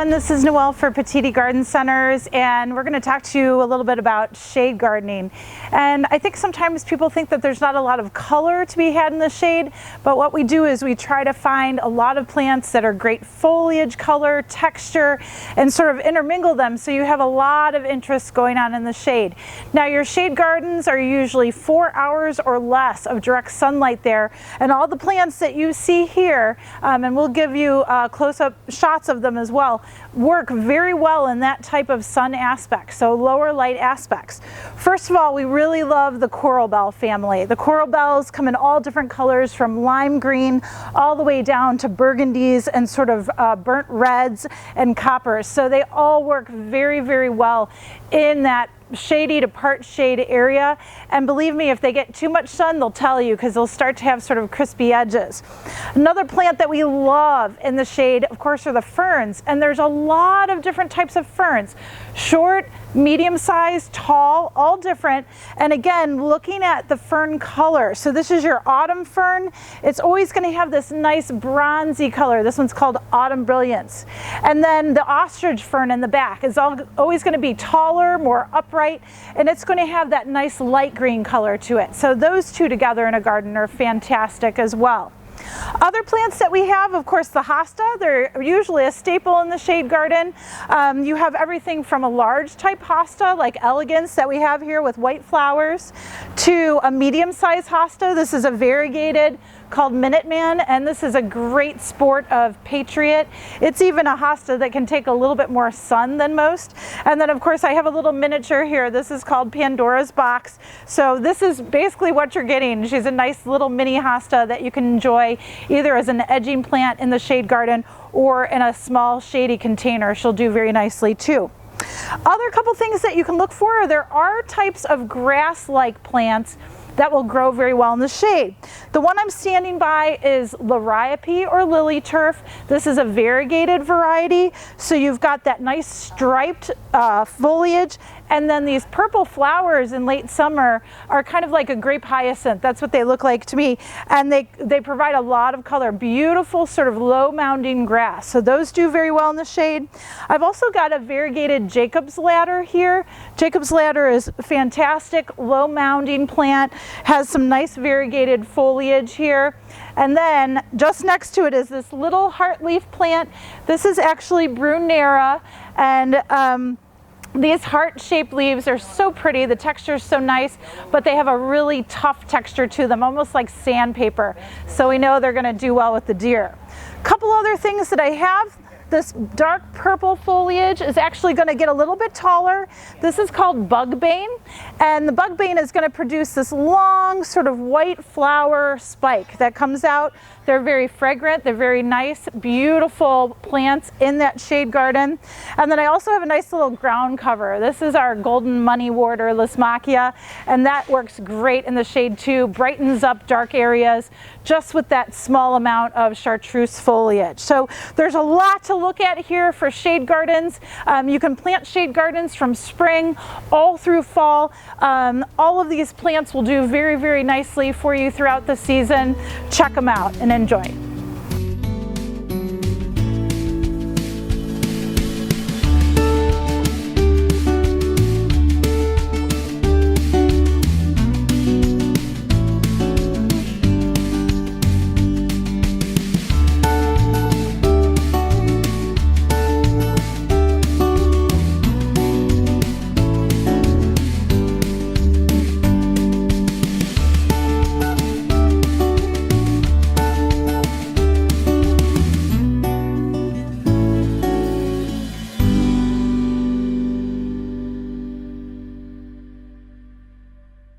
everyone, this is Noelle for Petitti Garden Centers, and we're going to talk to you a little bit about shade gardening. And I think sometimes people think that there's not a lot of color to be had in the shade, but what we do is we try to find a lot of plants that are great foliage, color, texture, and sort of intermingle them so you have a lot of interest going on in the shade. Now, your shade gardens are usually 4 hours or less of direct sunlight there, and all the plants that you see here, and we'll give you close-up shots of them as well, work very well in that type of sun aspect, so lower light aspects. First of all, we really love the coral bell family. The coral bells come in all different colors, from lime green all the way down to burgundies and sort of burnt reds and coppers. So they all work very, very well in that shady to part shade area, and believe me, if they get too much sun, they'll tell you, because they'll start to have sort of crispy edges. Another plant that we love in the shade, of course, are the ferns, and there's a lot of different types of ferns. Short, medium sized, tall, all different. And again, looking at the fern color, so this is your autumn fern. It's always going to have this nice bronzy color. This one's called Autumn Brilliance. And then the ostrich fern in the back is always going to be taller, more upright, and it's going to have that nice light green color to it. So those two together in a garden are fantastic as well. Other plants that we have, of course, the hosta. They're usually a staple in the shade garden. You have everything from a large type hosta like Elegance that we have here with white flowers, to a medium-sized hosta. This is a variegated called Minuteman, and this is a great sport of Patriot. It's even a hosta that can take a little bit more sun than most. And then, of course, I have a little miniature here. This is called Pandora's Box. So this is basically what you're getting. She's a nice little mini hosta that you can enjoy either as an edging plant in the shade garden or in a small shady container. She'll do very nicely too. Other couple things that you can look for, there are types of grass-like plants that will grow very well in the shade. The one I'm standing by is Liriope or lily turf. This is a variegated variety, so you've got that nice striped foliage, and then these purple flowers in late summer are kind of like a grape hyacinth. That's what they look like to me, and they provide a lot of color. Beautiful sort of low mounding grass, so those do very well in the shade. I've also got a variegated Jacob's ladder here. Jacob's ladder is a fantastic low mounding plant, has some nice variegated foliage here. And then just next to it is this little heartleaf plant. This is actually Brunnera, and these heart-shaped leaves are so pretty. The texture is so nice, but they have a really tough texture to them, almost like sandpaper. So we know they're going to do well with the deer. A couple other things that I have. This dark purple foliage is actually going to get a little bit taller. This is called bugbane, and the bugbane is going to produce this long sort of white flower spike that comes out. They're very fragrant, they're very nice, beautiful plants in that shade garden. And then I also have a nice little ground cover. This is our golden money warder, Lismachia, and that works great in the shade too, brightens up dark areas just with that small amount of chartreuse foliage. So there's a lot to look at here for shade gardens. You can plant shade gardens from spring all through fall. All of these plants will do very, very nicely for you throughout the season. Check them out and enjoy.